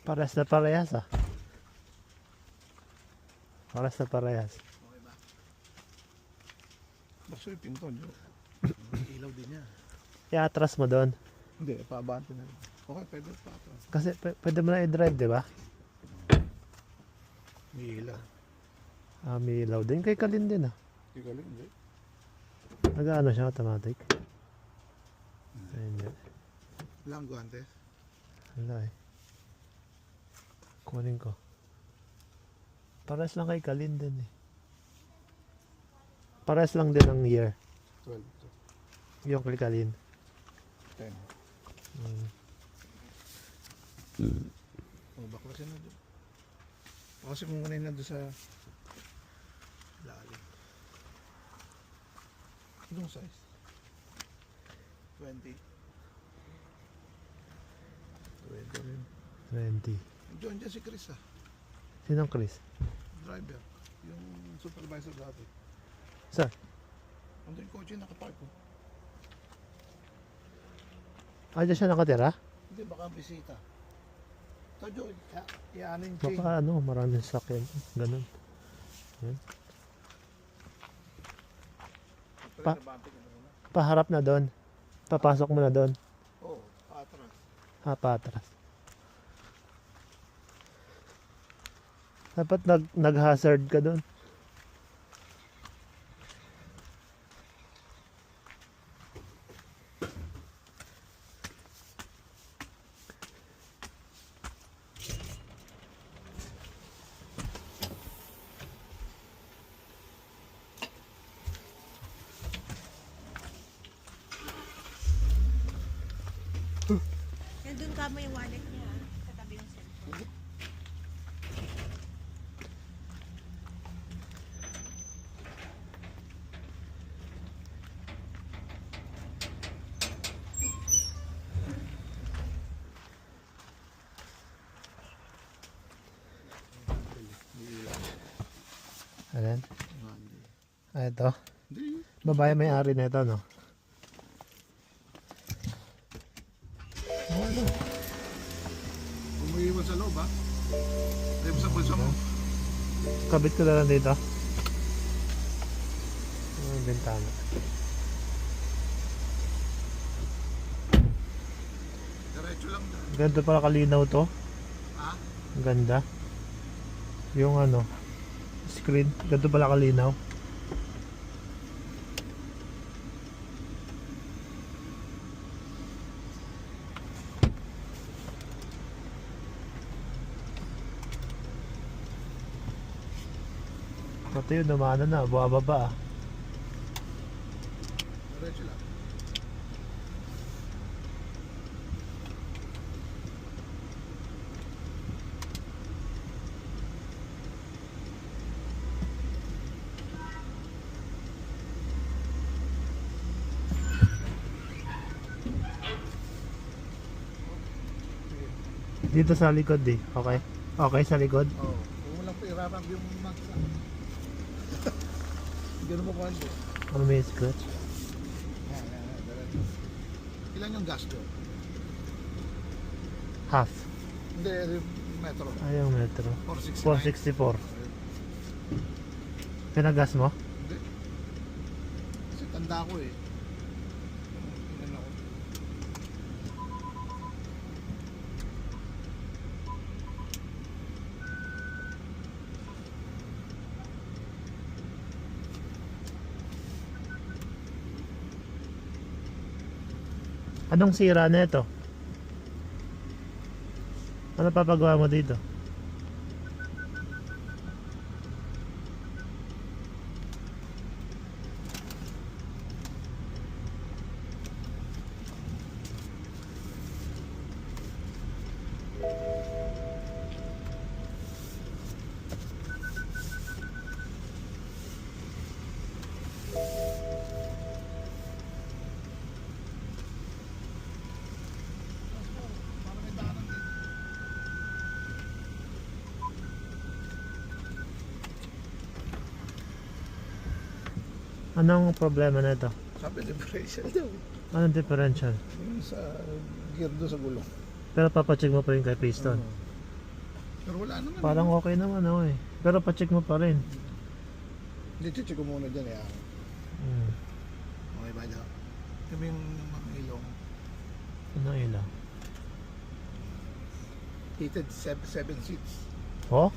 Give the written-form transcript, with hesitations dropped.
Parehas na parehas ah. Parehas na parehas. Okay ba? Basta yung pinto nyo. Ilaw din niya. I-atras mo doon. Hindi, paabante na. Okay, pwede pa ito. Kasi pwede mo na i-drive, di ba? May ilaw. Ah, may ilaw din. Kay Kalin din ah. Hindi ka lang, hindi. Nag-ano siya, automatic. Ayun. Lang guantes. Wala eh. Kunin ko. Parehas lang kay Kalin din eh. Parehas lang din ang year. 12. Yung kay Kalin. 10. Oh, baklasin na doon. Kasi kung muna na doon sa lalim. Anong size? 20. 20 rin. 20. Diyan si Chris ah. Sinong Chris? Driver. Yung supervisor dati. Saan? Ando yung kotse nakapark ko. Ah, dyan siya nakatira? Hindi, baka bisita. Ito Joy, iaanin yung chain. Baka ano, maraming sakyan. Ganun. Yan. Pa- Paharap na doon. Papasok mo na doon. Oo, patras. Ah, patras. Dapat nag-hazard ka doon. Nandun ka mo yung wallet niya sa tabi ng cellphone. Ayan. Ah, ito. Hindi. Babae may-ari na ito, no? Ano? Kung may iwan sa loob ha. Hindi mo sa bulsa mo. Kabit ko na lang dito. Yung bintana. Diretso lang na. Ganda pala kalinaw to. Ha? Ang ganda. Yung ano, screen. Ganda pala kalinaw. Pati yun, namana na. Bumababa ah. Diretso lang. Dito sa likod eh. Okay? Okay sa likod? Oo. Kung walang pairarap yung max. Ganun mo kung ano. Ano may scratch? Yan, diretso. Ilan yung gas doon? Half. Hindi, metro. Ayong metro. 469. 464. Pinagas mo? Hindi. Kasi tanda ko eh. Ilan ako. Anong sira na ito? Ano papagawa mo dito? Parang may daanan din. Anong problema na ito? Sabi differential daw. Anong differential? Yung sa gear doon sa gulong. Pero papacheck mo pa rin kay piston. Pero wala naman. Parang okay naman oh eh. Pero pa-check mo pa rin. Hindi, check ko muna dyan eh. Hmm. Okay ba daw? Kami yung mga ilong. Ano ilaw? Heated 7 seats. Oh?